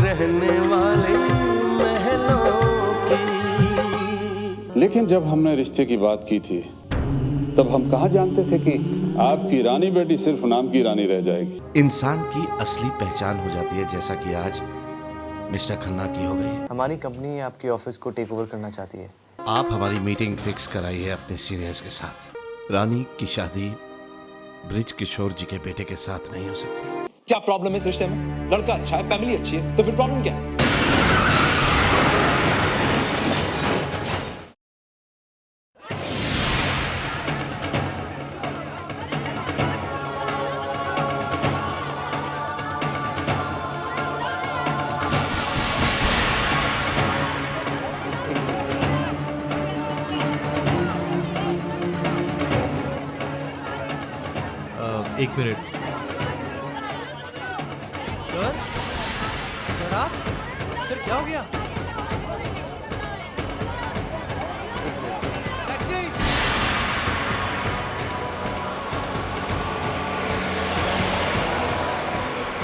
रहने वाले महलों की। लेकिन जब हमने रिश्ते की बात की थी तब हम कहाँ जानते थे कि आपकी रानी बेटी सिर्फ नाम की रानी रह जाएगी। इंसान की असली पहचान हो जाती है, जैसा कि आज मिस्टर खन्ना की हो गई। हमारी कंपनी आपके ऑफिस को टेक ओवर करना चाहती है। आप हमारी मीटिंग फिक्स कराई है अपने सीनियर्स के साथ। रानी की शादी ब्रिज किशोर जी के बेटे के साथ नहीं हो सकती। क्या प्रॉब्लम है इस रिश्ते में? लड़का अच्छा है, फैमिली अच्छी है, तो फिर प्रॉब्लम क्या है? एक मिनट। सर आप? सर क्या हो गया? टैक्सी!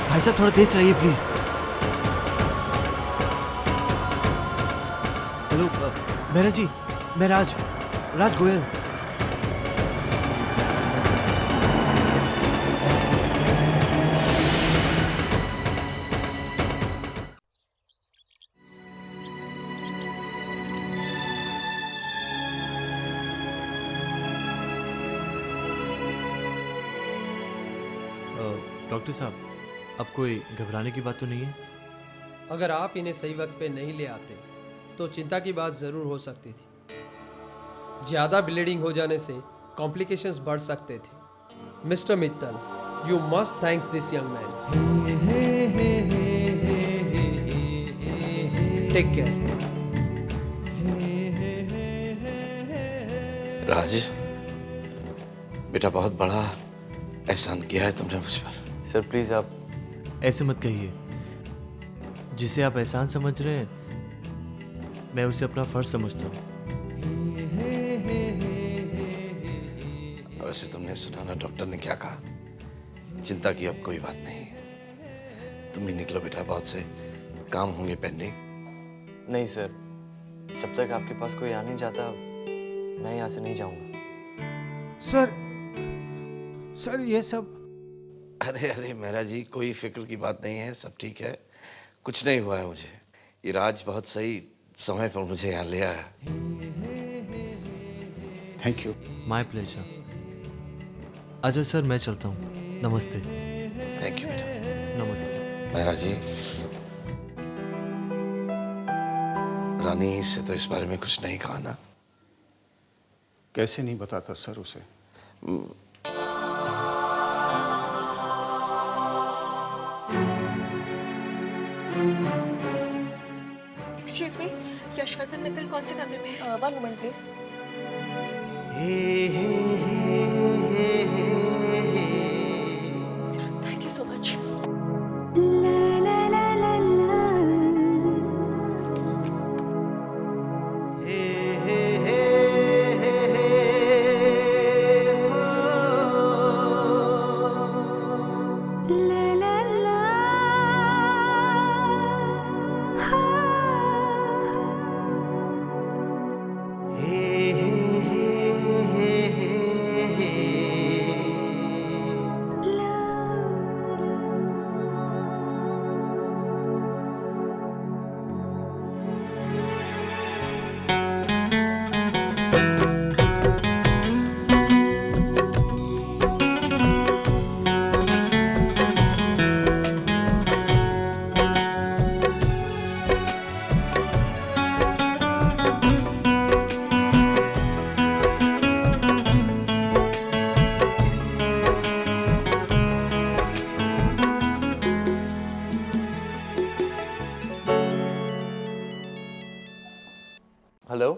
भाई साहब थोड़ा तेज चलाइए प्लीज। हेलो मेहरा जी, मैं राज गोयल। डॉक्टर साहब, अब कोई घबराने की बात तो नहीं है? अगर आप इन्हें सही वक्त पे नहीं ले आते तो चिंता की बात जरूर हो सकती थी। ज्यादा ब्लीडिंग हो जाने से कॉम्प्लिकेशंस बढ़ सकते थे। Mr Mittal, you must thanks this young man. Take care. Raj बेटा, बहुत बड़ा एहसान किया है तुमने मुझ पर। सर प्लीज आप ऐसे मत कहिए। जिसे आप एहसान समझ रहे हैं, मैं उसे अपना फर्ज समझता हूँ। वैसे तुमने सुना ना डॉक्टर ने क्या कहा? चिंता की अब कोई बात नहीं है। तुम ही निकलो बेटा, बहुत से काम होंगे पेंडिंग। नहीं सर, जब तक आपके पास कोई आ नहीं जाता मैं यहाँ से नहीं जाऊँगा। सर ये सब। अरे मेहरा जी, कोई फिक्र की बात नहीं है, सब ठीक है, कुछ नहीं हुआ है मुझे। ये राज बहुत सही समय पर मुझे यहाँ ले आया। Thank you. My pleasure. अच्छा सर, मैं चलता हूँ। नमस्ते। थैंक यू बेटा। नमस्ते। मेहरा जी, रानी से तो इस बारे में कुछ नहीं कहा ना? कैसे नहीं बताता सर उसे? एक्सक्यूज मी, यशवर्धन मित्तल कौन से कमरे में है? One moment please. Thank you so much. Hello.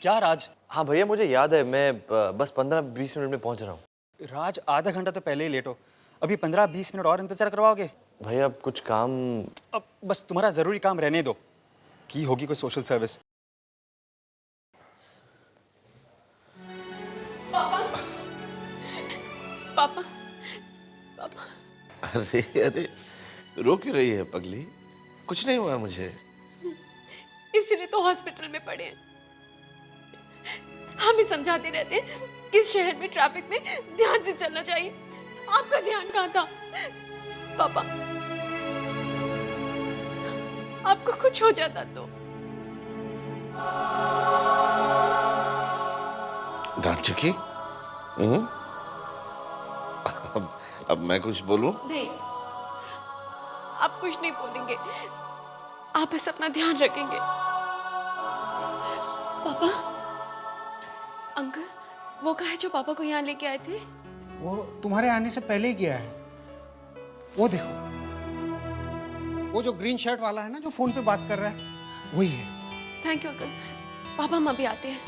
क्या राज? हाँ भैया, मुझे याद है, मैं बस 15-20 मिनट में पहुंच रहा हूँ। राज, आधा घंटा तो पहले ही लेट हो, अभी 15-20 मिनट और इंतजार करवाओगे? भैया अब कुछ काम। अब बस तुम्हारा जरूरी काम रहने दो, की होगी कोई सोशल सर्विस। पापा पापा पापा। अरे रो क्यों रही है पगली? कुछ नहीं हुआ मुझे। इसीलिए तो हॉस्पिटल में पड़े हैं। हम ही समझाते रहते हैं कि इस शहर में ट्रैफिक में ध्यान से चलना चाहिए। आपका ध्यान कहाँ था पापा? आपको कुछ हो जाता तो। डांट चुकी? अब मैं कुछ बोलूं? नहीं, आप कुछ नहीं बोलेंगे, आप बस अपना ध्यान रखेंगे। पापा, अंकल, वो कहा है जो पापा को यहाँ लेके आए थे? वो तुम्हारे आने से पहले ही गया है। वो देखो, वो जो ग्रीन शर्ट वाला है ना, जो फोन पे बात कर रहा है, वही है। Thank you uncle. पापा हम अभी आते हैं।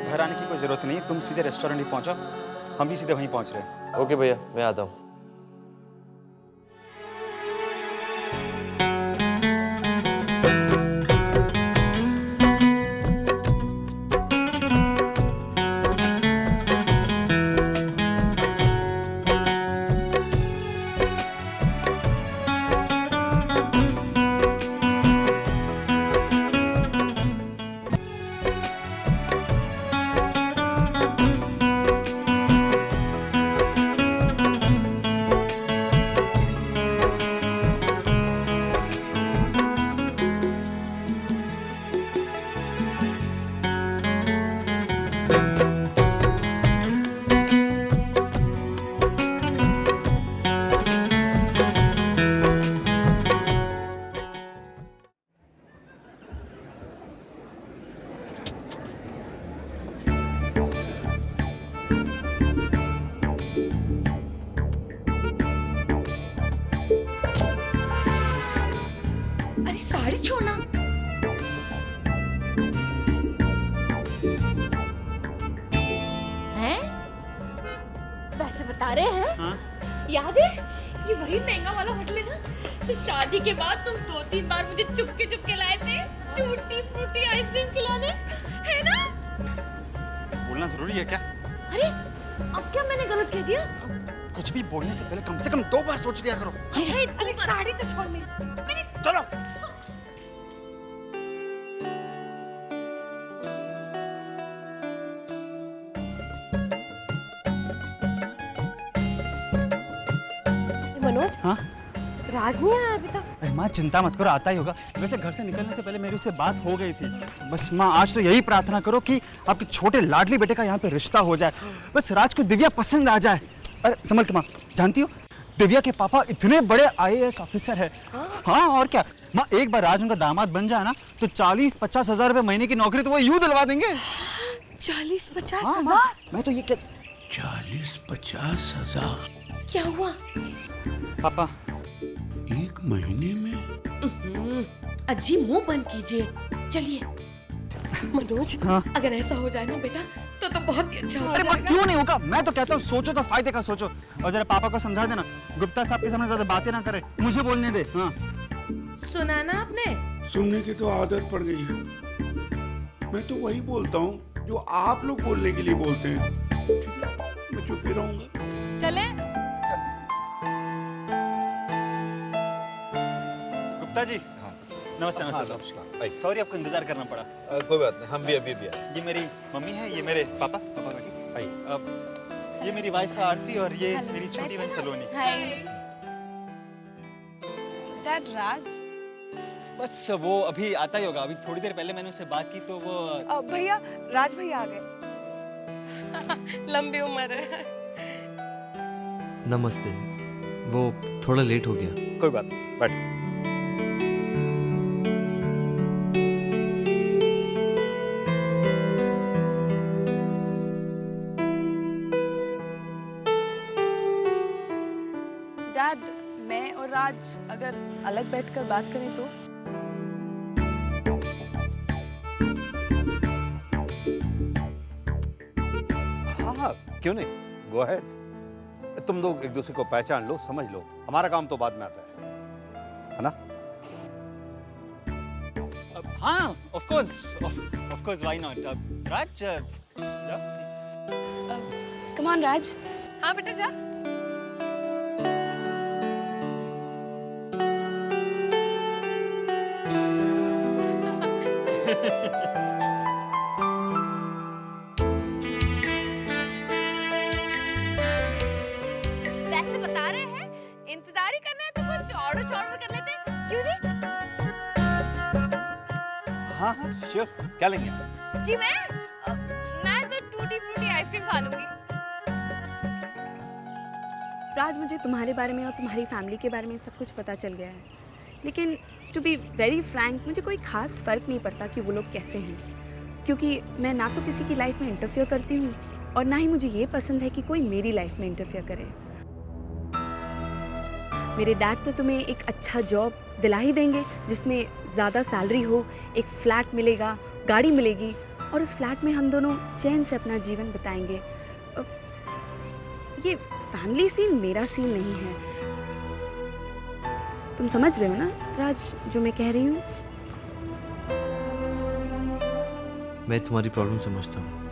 घर आने की कोई जरूरत नहीं, तुम सीधे रेस्टोरेंट ही पहुंचो, हम भी सीधे वहीं पहुंच रहे हैं। ओके भैया, मैं आता हूँ। अरे साड़ी छोड़ना। हैं? वैसे बता रहे हैं? हाँ? याद है? ये वही महंगा वाला होटल है ना? तो शादी के बाद तुम 2-3 बार मुझे चुपके चुपके लाए थे टूटी फ्रूटी आइसक्रीम खिलाने, है ना? बोलना जरूरी है क्या? अरे अब क्या मैंने गलत कह दिया? कुछ भी बोलने से पहले कम से कम 2 बार सोच लिया करो। अरे साड़ी तो छोड़ मेरी। चलो। मनोज, हाँ? राज नहीं आया अभी तक? अरे माँ चिंता मत करो, आता ही होगा। वैसे घर से निकलने से पहले मेरी उससे बात हो गई थी। बस माँ आज तो यही प्रार्थना करो कि आपके छोटे लाडली बेटे का यहाँ पे रिश्ता हो जाए। बस राज को दिव्या पसंद आ जाए। अरे संभल के माँ, जानती हो दिव्या के पापा इतने बड़े IAS ऑफिसर है। हाँ और क्या माँ, एक बार राज उनका दामाद बन जाए ना तो 40-50 हजार रुपए महीने की नौकरी तो वो यूं दिलवा देंगे। 40-50 हाँ, हजार? मैं तो ये 40-50 हजार क्या हुआ? पापा एक महीने में? अजी मुंह बंद कीजिए, चलिए। मनोज, हाँ? अगर ऐसा हो जाए ना बेटा तो बहुत ही अच्छा अरे होगा। क्यों नहीं होगा? मैं तो कहता हूँ सोचो तो फायदे का सोचो। और जरा पापा को समझा देना, गुप्ता साहब के सामने ज्यादा बातें ना करे, मुझे बोलने दे। हाँ सुना ना आपने? सुनने की तो आदत पड़ गई है। मैं तो वही बोलता हूँ जो आप लोग बोलने के लिए बोलते हैं। ठीक है, मैं चुप ही रहूंगा। चले। गुप्ता जी, नमस्ते। नमस्ते। सॉरी आपको इंतजार करना पड़ा। कोई बात नहीं, हम भी अभी भी आए। ये मेरी मम्मी है, ये मेरे पापा बैठिए। अब ये मेरी वाइफ है आरती और ये मेरी छोटी बहन सलोनी। डैड राज? बस वो अभी आता ही होगा। अभी थोड़ी देर पहले मैंने उससे बात की तो वो भैया, राज भैया आ गए। लंबी उम्र है। नमस्ते। वो थोड़ा लेट हो गया। कोई बात नहीं, बैठ। डैड, मैं और राज अगर अलग बैठकर बात करें तो? हाँ हाँ, क्यों नहीं, गो अहेड। तुम लोग एक दूसरे को पहचान लो, समझ लो, हमारा काम तो बाद में आता है ना? हाँ, of course, why not? Raj, come on Raj. हाँ बेटा जा। वैसे बता रहे हैं इंतजार ही करना है तो कुछ ऑर्डर कर लेते हैं, क्यों जी? हाँ हाँ श्योर, क्या लेंगे? जी मैं तो टूटी फ्रूटी आइसक्रीम खा लूंगी। राज, मुझे तुम्हारे बारे में और तुम्हारी फैमिली के बारे में सब कुछ पता चल गया है, लेकिन टू बी वेरी फ्रैंक मुझे कोई ख़ास फ़र्क नहीं पड़ता कि वो लोग कैसे हैं, क्योंकि मैं ना तो किसी की लाइफ में इंटरफेयर करती हूँ और ना ही मुझे ये पसंद है कि कोई मेरी लाइफ में इंटरफेयर करे। मेरे डैड तो तुम्हें एक अच्छा जॉब दिला ही देंगे जिसमें ज़्यादा सैलरी हो, एक फ्लैट मिलेगा, गाड़ी मिलेगी और उस फ्लैट में हम दोनों चैन से अपना जीवन बिताएंगे। ये फैमिली सीन मेरा सीन नहीं है। तुम समझ रहे हो ना राज जो मैं कह रही हूँ? मैं तुम्हारी प्रॉब्लम समझता हूँ।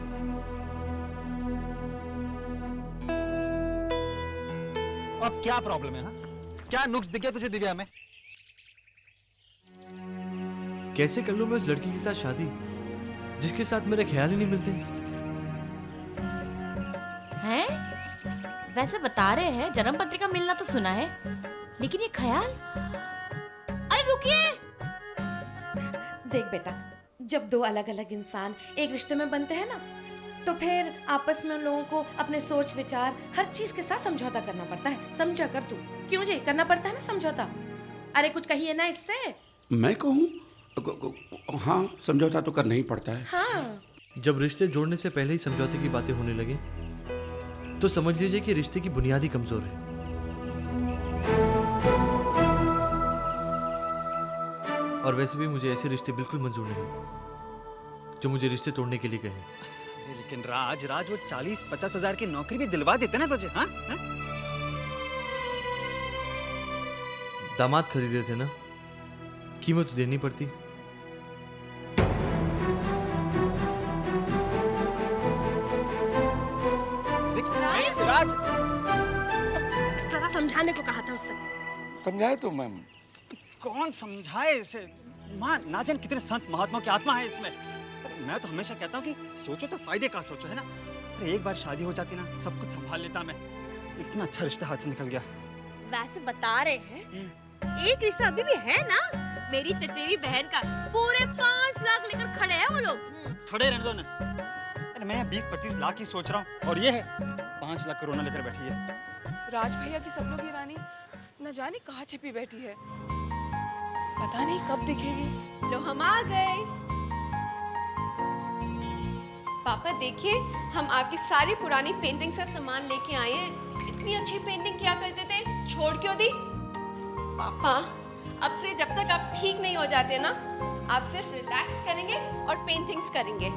अब क्या प्रॉब्लम है? हाँ, क्या नुक्स दिखे तुझे दिव्या में? कैसे कर लूँ मैं उस लड़की के साथ शादी जिसके साथ मेरे ख्याल ही नहीं मिलते? हैं? वैसे बता रहे हैं जन्म पत्रिका मिलना तो सुना है, लेकिन ये ख्याल? अरे रुकिए! देख बेटा, जब दो अलग अलग इंसान एक रिश्ते में बनते हैं ना, तो फिर आपस में उन लोगों को अपने सोच विचार हर चीज के साथ समझौता करना पड़ता है। समझा कर तू। क्यों जी, करना पड़ता है ना समझौता। अरे कुछ कहिए ना इससे। मैं कहूँ? हाँ, समझौता तो करना ही पड़ता है। हाँ। जब रिश्ते जोड़ने से पहले ही समझौते की बातें होने लगे तो समझ लीजिए कि रिश्ते की बुनियाद ही कमजोर है। और वैसे भी मुझे ऐसे रिश्ते बिल्कुल मंजूर नहीं जो मुझे रिश्ते तोड़ने के लिए कहें। लेकिन राज वो 40-50 हजार की नौकरी भी दिलवा देते ना तुझे। हाँ? दामाद खरीदे थे ना, कीमत तो देनी पड़ती। राज, जरा समझाने को कहा था उससे। समझाए तो मैम। कौन समझाए इसे? माँ ना जाने कितने संत महात्माओं की आत्मा है इसमें। अरे मैं तो हमेशा कहता हूँ कि सोचो तो फायदे का सोचो, है ना? अरे एक बार शादी हो जाती ना, सब कुछ संभाल लेता मैं। इतना अच्छा रिश्ता हाथ से निकल गया। वैसे बता रहे हैं एक रिश्ता अभी भी है ना, मेरी चचेरी बहन का। पूरे 5 लाख लेकर खड़े हैं वो लोग। खड़े रहने दो ना। अरे मैं 20-25 लाख की सोच रहा हूँ और ये है 5 लाख करोना लेकर बैठी है। राज भैया की सपनों की रानी न जाने कहाँ छिपी बैठी है, पता नहीं कब दिखेगी। लो हम आ गए। पापा देखिए, हम आपकी सारी पुरानी पेंटिंग से सामान लेके आए हैं। इतनी अच्छी पेंटिंग किया करते थे, छोड़ क्यों दी? पापा अब से जब तक आप ठीक नहीं हो जाते ना, आप सिर्फ रिलैक्स करेंगे और पेंटिंग्स करेंगे।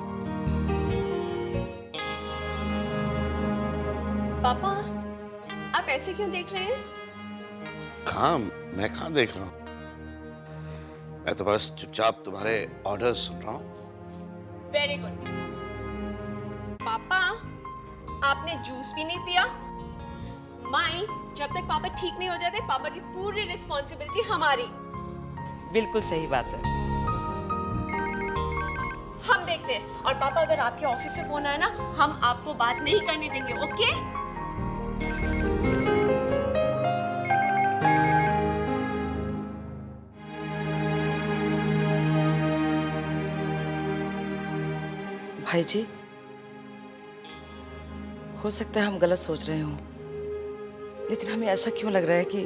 पापा आप ऐसे क्यों देख रहे हैं? मैं कहाँ देख रहा हूँ? मैं तो बस चुपचाप तुम्हारे ऑर्डर्स सुन रहा हूँ। Very good. पापा आपने जूस भी नहीं पिया। माई, जब तक पापा ठीक नहीं हो जाते, पापा की पूरी रिस्पॉन्सिबिलिटी हमारी। बिल्कुल सही बात है। हम देखते हैं। और पापा अगर आपके ऑफिस से फोन आए ना, हम आपको बात नहीं करने देंगे, ओके? भाई जी, हो सकता है हम गलत सोच रहे हों, लेकिन हमें ऐसा क्यों लग रहा है कि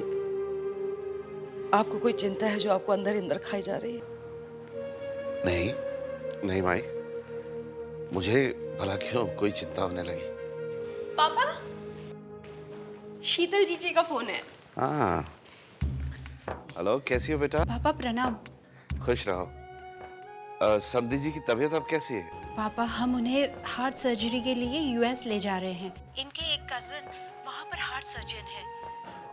आपको कोई चिंता है जो आपको अंदर अंदर खाई जा रही है। नहीं माई, मुझे भला क्यों कोई चिंता होने लगी? पापा, शीतल जीजी का फोन है। हाँ, हेलो, कैसी हो बेटा? पापा प्रणाम। खुश रहो। समधी जी की तबीयत अब कैसी है? पापा, हम उन्हें हार्ट सर्जरी के लिए यूएस ले जा रहे हैं। इनके एक कज़न वहाँ पर हार्ट सर्जन है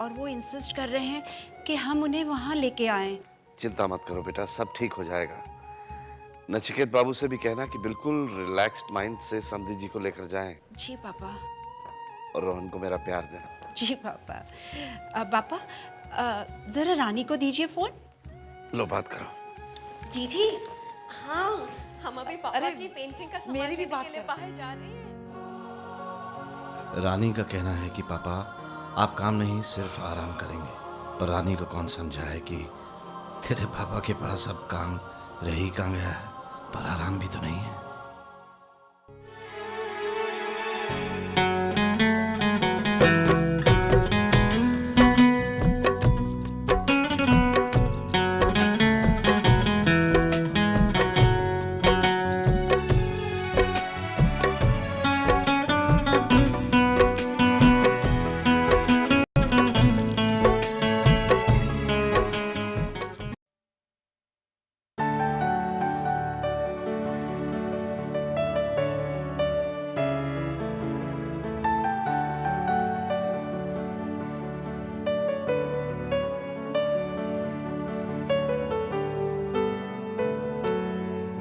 और वो इंसिस्ट कर रहे हैं कि हम उन्हें वहाँ लेके आएं। चिंता मत करो बेटा, सब ठीक हो जाएगा। नचिकेत बाबू से भी कहना कि बिल्कुल रिलैक्स्ड माइंड से समधी जी को लेकर जाएं। जी पापा। और रोहन को मेरा प्यार देना। जी पापा। पापा जरा रानी को दीजिए फोन। लो बात करो। जीजी, हाँ, हम अभी पापा की पेंटिंग का सामान लेने के लिए बाहर जा रहे हैं। रानी का कहना है कि पापा आप काम नहीं सिर्फ आराम करेंगे, पर रानी को कौन समझाए कि तेरे पापा के पास अब काम रह ही कहाँ गया है, पर आराम भी तो नहीं है।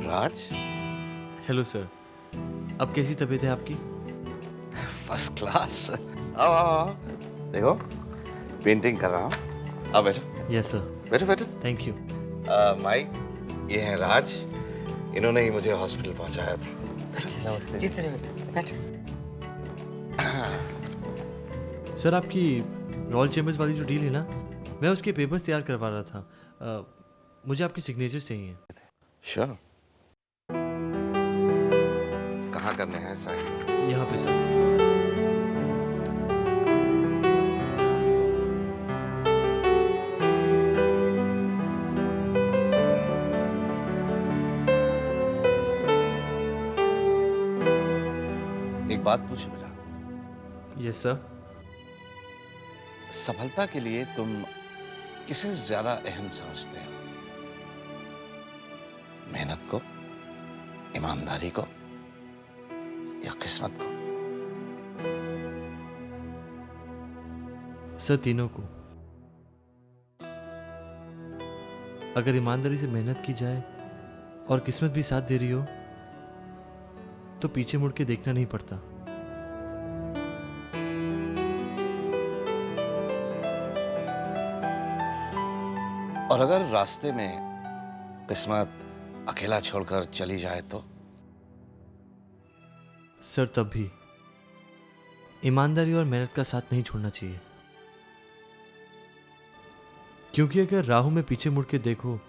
राज। हेलो सर, अब कैसी तबीयत है आपकी? First class. आओ आओ आओ, देखो पेंटिंग कर रहा हूँ। आओ बैठो। Yes sir. बैठो बैठो। Thank you. माई, ये हैं राज, इन्होंने ही मुझे हॉस्पिटल पहुंचाया था। अच्छा, जितने बैठो। सर आपकी रॉयल चैम्बर्स वाली जो डील है ना, मैं उसके पेपर्स तैयार करवा रहा था। मुझे आपकी सिग्नेचर्स चाहिए। श्योर। कहाँ करने हैं साइन? यहाँ पे सर। एक बात पूछो बेटा। Yes sir. सफलता के लिए तुम किसे ज्यादा अहम समझते हो? मेहनत को, ईमानदारी को, या किस्मत को? सर तीनों को। अगर ईमानदारी से मेहनत की जाए और किस्मत भी साथ दे रही हो तो पीछे मुड़ के देखना नहीं पड़ता। और अगर रास्ते में किस्मत अकेला छोड़कर चली जाए तो? सर तब भी ईमानदारी और मेहनत का साथ नहीं छोड़ना चाहिए, क्योंकि अगर राहों में पीछे मुड़ के देखो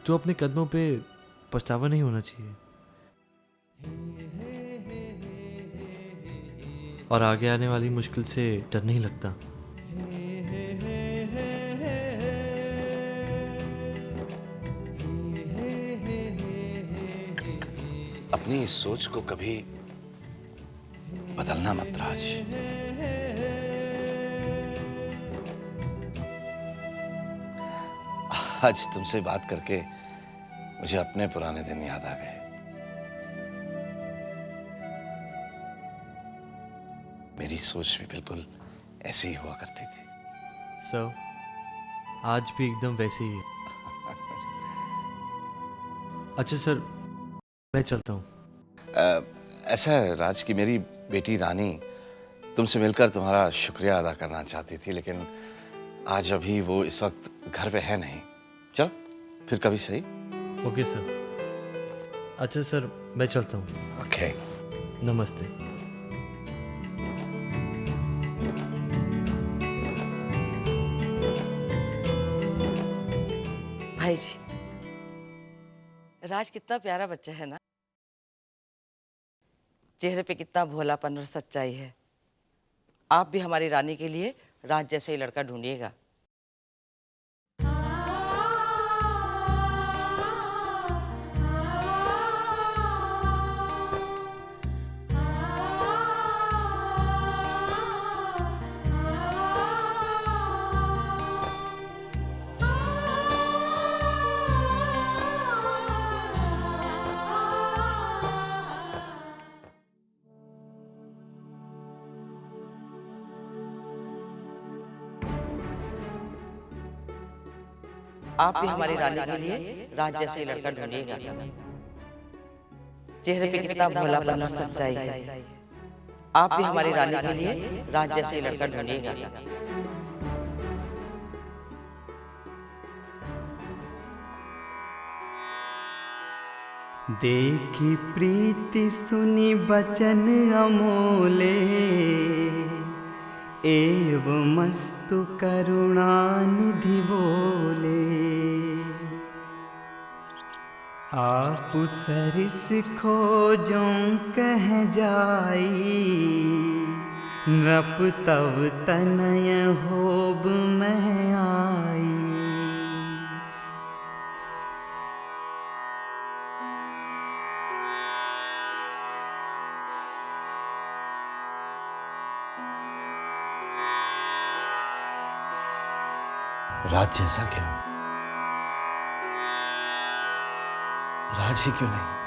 तो अपने कदमों पे पछतावा नहीं होना चाहिए और आगे आने वाली मुश्किल से डर नहीं लगता। अपनी इस सोच को कभी बदलना मत राज। आज तुमसे बात करके मुझे अपने पुराने दिन याद आ गए। मेरी सोच भी बिल्कुल ऐसी ही हुआ करती थी। सर आज भी एकदम वैसे ही है। अच्छा सर, मैं चलता हूँ। ऐसा है राज कि मेरी बेटी रानी तुमसे मिलकर तुम्हारा शुक्रिया अदा करना चाहती थी, लेकिन आज अभी वो इस वक्त घर पे है नहीं। चलो फिर कभी सही। Okay sir. अच्छा सर, मैं चलता हूँ। ओके। नमस्ते। भाई जी, राज कितना प्यारा बच्चा है ना, चेहरे पे कितना भोलापन और सच्चाई है। आप भी हमारी रानी के लिए राज जैसे ही लड़का ढूंढिएगा। आप भी हमारी रानी के लिए राज जैसे लड़का ढूंढिएगा। चेहरे पे कितना भोलापन और सच्चाई है। आप भी हमारी रानी के लिए राज जैसे लड़का ढूंढिएगा। देखी प्रीति सुनी बचन अमोले, एवं मस्तु करुणानिधि बोले। आप सरिस खोजों कह जाई, नृप तव तनय होब मैं आई। राज जैसा क्यों? राज ही क्यों नहीं?